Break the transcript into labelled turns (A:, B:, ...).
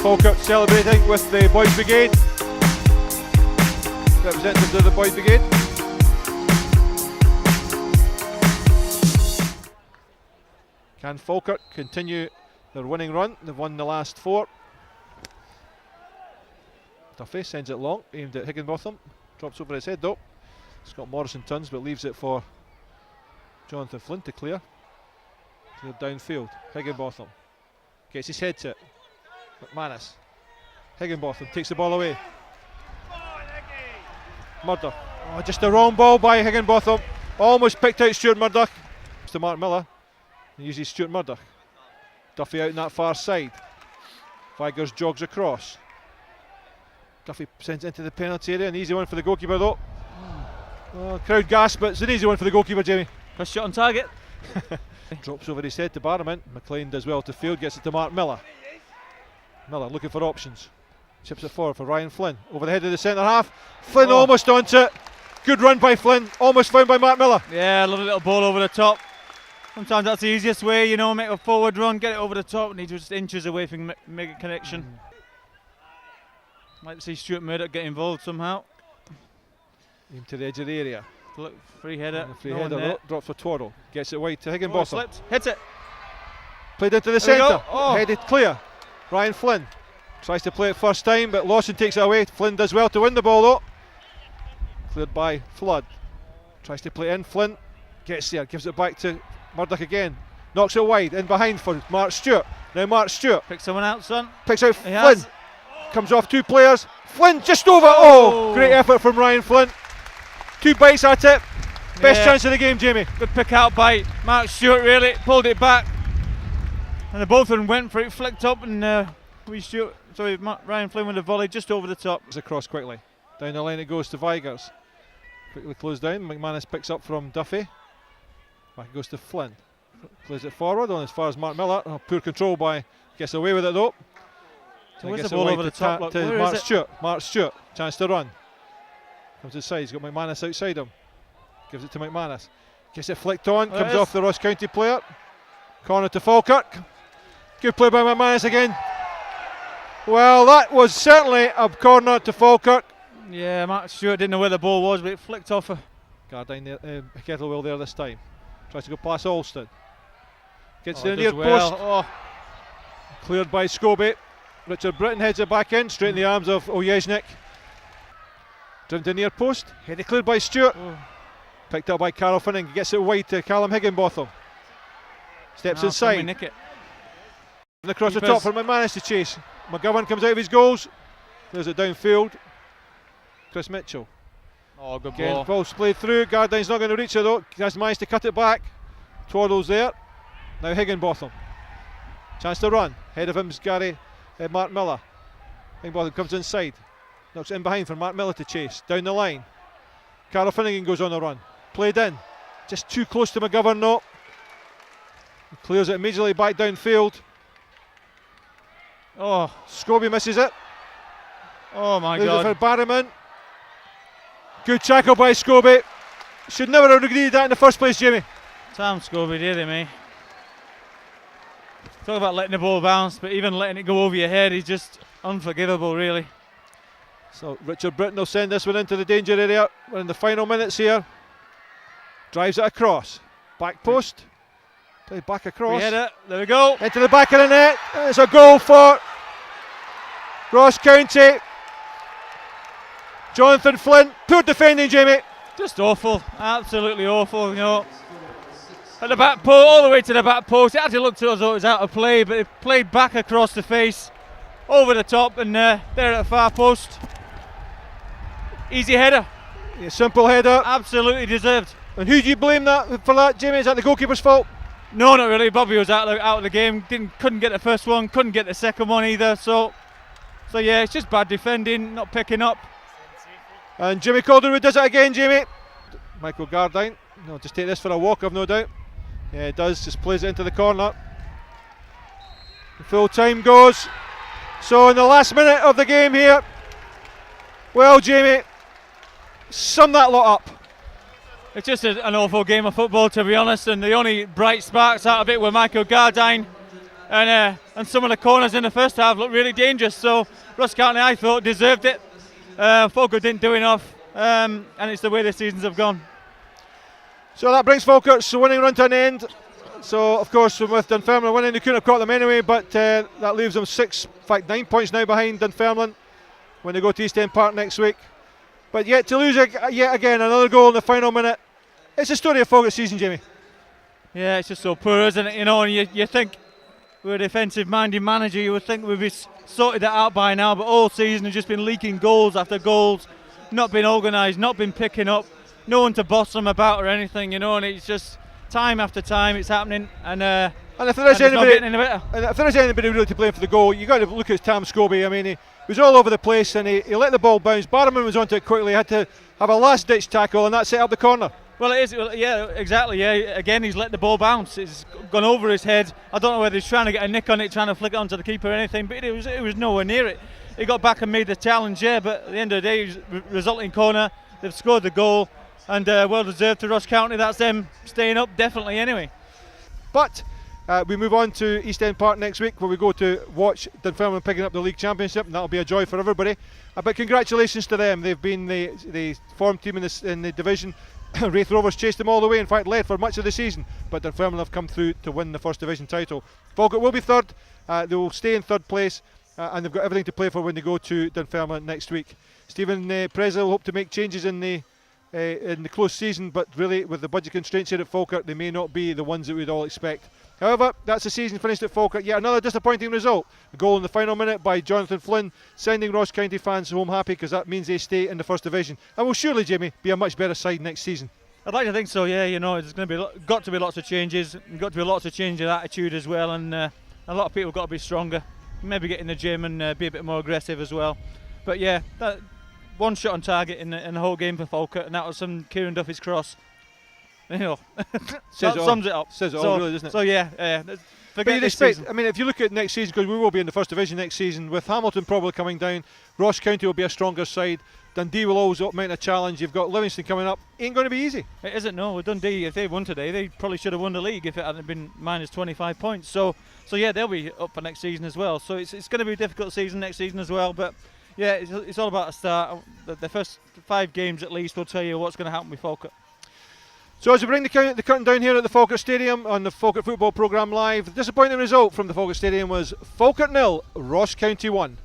A: Falkirk celebrating with the Boys Brigade, representatives of the Boys Brigade. Can Falkirk continue their winning run? They've won the last 4. Duffy sends it long, aimed at Higginbotham, drops over his head though. Scott Morrison turns but leaves it for Jonathan Flynn to clear. Cleared downfield. Higginbotham gets his head to it. McManus. Higginbotham takes the ball away. Murdoch. Oh, just a wrong ball by Higginbotham. Almost picked out Stuart Murdoch. To Mark Miller. He uses Stuart Murdoch. Duffy out in that far side. Vigers jogs across. Duffy sends it into the penalty area. An easy one for the goalkeeper though. Oh, crowd gasp, but it's an easy one for the goalkeeper, Jamie.
B: First shot on target.
A: Drops over his head to Barrowman. McLean does well to field, gets it to Mark Miller. Miller looking for options. Chips it forward for Ryan Flynn. Over the head of the centre half. Flynn almost onto it. Good run by Flynn. Almost found by Mark Miller.
B: Yeah, lovely little ball over the top. Sometimes that's the easiest way, you know, make a forward run, get it over the top, and he's just inches away from making a connection. Like to see Stuart Murdoch get involved somehow.
A: Aim to the edge of the area.
B: Look, free header.
A: Free header, drops for Twaddle. Gets it wide to Higginbotham.
B: Hits it.
A: Played into the centre. Headed clear. Ryan Flynn tries to play it first time, but Lawson takes it away. Flynn does well to win the ball though. Cleared by Flood. Tries to play in. Flynn gets there, gives it back to Murdoch again. Knocks it wide, in behind for Mark Stewart. Now Mark Stewart
B: picks someone out, son.
A: Picks out Flynn. Comes off 2 players. Flynn just over. Oh, great effort from Ryan Flynn. 2 bites at it. Best chance of the game, Jamie.
B: Good pick out by Mark Stewart, really. Pulled it back. And the both of them went for it, flicked up, and Ryan Flynn with a volley just over the top.
A: It's across quickly. Down the line it goes to Vigers. Quickly closed down. McManus picks up from Duffy. Back it goes to Flynn. Plays it forward on as far as Mark Miller. Oh, poor control by. Gets away with it though.
B: So where's the ball over the top?
A: To Mark Stewart. Mark Stewart. Chance to run. Comes inside. He's got McManus outside him. Gives it to McManus. Gets it flicked on. Comes off the Ross County player. Corner to Falkirk. Good play by McManus again. Well, that was certainly a corner to Falkirk.
B: Yeah, Mark Stewart didn't know where the ball was, but it flicked off her.
A: Gardine there, Kettlewell there this time. Tries to go past Alston. Gets to the near
B: post.
A: Cleared by Scobie. Richard Britton heads it back in, straight in the arms of Ojeznik. Driven to near post. Headed cleared by Stewart. Picked up by Carol Finning. Gets it wide to Callum Higginbotham. Steps inside.
B: Nick it.
A: And across the top for McManus to chase. McGovern comes out of his goals. There's it downfield. Chris Mitchell.
B: Oh, good
A: Again,
B: ball.
A: ball's played through. Gardine's not going to reach it though. He has managed to cut it back. Twaddle's there. Now Higginbotham. Chance to run. Ahead of him's Mark Miller. Higginbotham comes inside. Knocks it in behind for Mark Miller to chase. Down the line. Carl Finnegan goes on a run. Played in. Just too close to McGovern though. He clears it immediately back downfield. Oh, Scobie misses it.
B: Oh my
A: God.
B: God.
A: For Barrowman. Good tackle by Scobie. Should never have agreed that in the first place, Jamie.
B: Sam Scobie, dearie me. Talk about letting the ball bounce, but even letting it go over your head is just unforgivable, really.
A: So Richard Britton will send this one into the danger area. We're in the final minutes here. Drives it across. Back post. Played back across.
B: There we go.
A: Into the back of the net. It's a goal for Ross County. Jonathan Flynn. Poor defending, Jamie.
B: Just awful. Absolutely awful, you know. At the back post, all the way to the back post. It actually looked as though it was out of play, but it played back across the face, over the top, and there at the far post. Easy header.
A: Yeah, simple header.
B: Absolutely deserved.
A: And who do you blame for that, Jamie? Is that the goalkeeper's fault?
B: No, not really. Bobby was out of the game. Couldn't get the first one. Couldn't get the second one either. So yeah, it's just bad defending, not picking up.
A: And Jimmy Calderwood does it again, Jamie. Michael Gardine. No, just take this for a walk, I've no doubt. Yeah, it does. Just plays it into the corner. The full time goes. So in the last minute of the game here, well, Jamie, sum that lot up.
B: It's just an awful game of football, to be honest, and the only bright sparks out of it were Michael Gardine and some of the corners in the first half looked really dangerous. So Ross County, I thought, deserved it. Falkirk didn't do enough, and it's the way the seasons have gone.
A: So that brings Falkirk's winning run to an end. So of course with Dunfermline winning, they couldn't have caught them anyway, but that leaves them 9 points now behind Dunfermline when they go to East End Park next week. But yet to lose yet again another goal in the final minute. It's a story of Falkirk's season, Jamie.
B: Yeah, it's just so poor, isn't it? You know, and you think we're a defensive-minded manager, you would think we'd be sorted that out by now, but all season has just been leaking goals after goals, not been organised, not been picking up, no one to boss them about or anything, you know, and it's just time after time it's happening, and
A: if there is anybody,
B: and
A: if there is anybody really to blame for the goal, you got to look at Tam Scobie. I mean, he was all over the place and he let the ball bounce. Barrowman was onto it quickly, had to have a last-ditch tackle, and that set up the corner.
B: Well, it is, yeah, exactly, yeah. Again, he's let the ball bounce. It's gone over his head. I don't know whether he's trying to get a nick on it, trying to flick it onto the keeper or anything, but it was nowhere near it. He got back and made the challenge, yeah, but at the end of the day, it was resulting corner. They've scored the goal, and well deserved to Ross County. That's them staying up, definitely, anyway.
A: But we move on to East End Park next week, where we go to watch Dunfermline picking up the league championship, and that'll be a joy for everybody. But congratulations to them. They've been the form team in the division. Wraith Rovers chased them all the way, in fact led for much of the season, but Dunfermline have come through to win the First Division title. Falkirk will be third, they will stay in third place, and they've got everything to play for when they go to Dunfermline next week. Stephen Preza will hope to make changes in the close season, but really with the budget constraints here at Falkirk, they may not be the ones that we'd all expect. However, that's the season finished at Falkirk. Yet another disappointing result. A goal in the final minute by Jonathan Flynn, sending Ross County fans home happy, because that means they stay in the First Division and will surely, Jamie, be a much better side next season.
B: I'd like to think so, yeah. You know, there's going to be got to be lots of changes, got to be lots of change in attitude as well, and a lot of people have got to be stronger. Maybe get in the gym and be a bit more aggressive as well. But yeah, that one shot on target in the whole game for Falkirk, and that was from Kieran Duffy's cross. You know, sums it up.
A: Says it all, really, doesn't it?
B: So yeah.
A: Forget this season. I mean, if you look at next season, because we will be in the First Division next season, with Hamilton probably coming down, Ross County will be a stronger side. Dundee will always mount a challenge. You've got Livingston coming up. Ain't going to be easy.
B: It isn't, no. With Dundee, if they won today, they probably should have won the league if it hadn't been minus 25 points. So yeah, they'll be up for next season as well. So it's going to be a difficult season next season as well. But yeah, it's all about a start. The first 5 games at least will tell you what's going to happen with Falkirk.
A: So as we bring the curtain down here at the Falkirk Stadium on the Falkirk Football Programme Live, the disappointing result from the Falkirk Stadium was Falkirk 0, Ross County 1.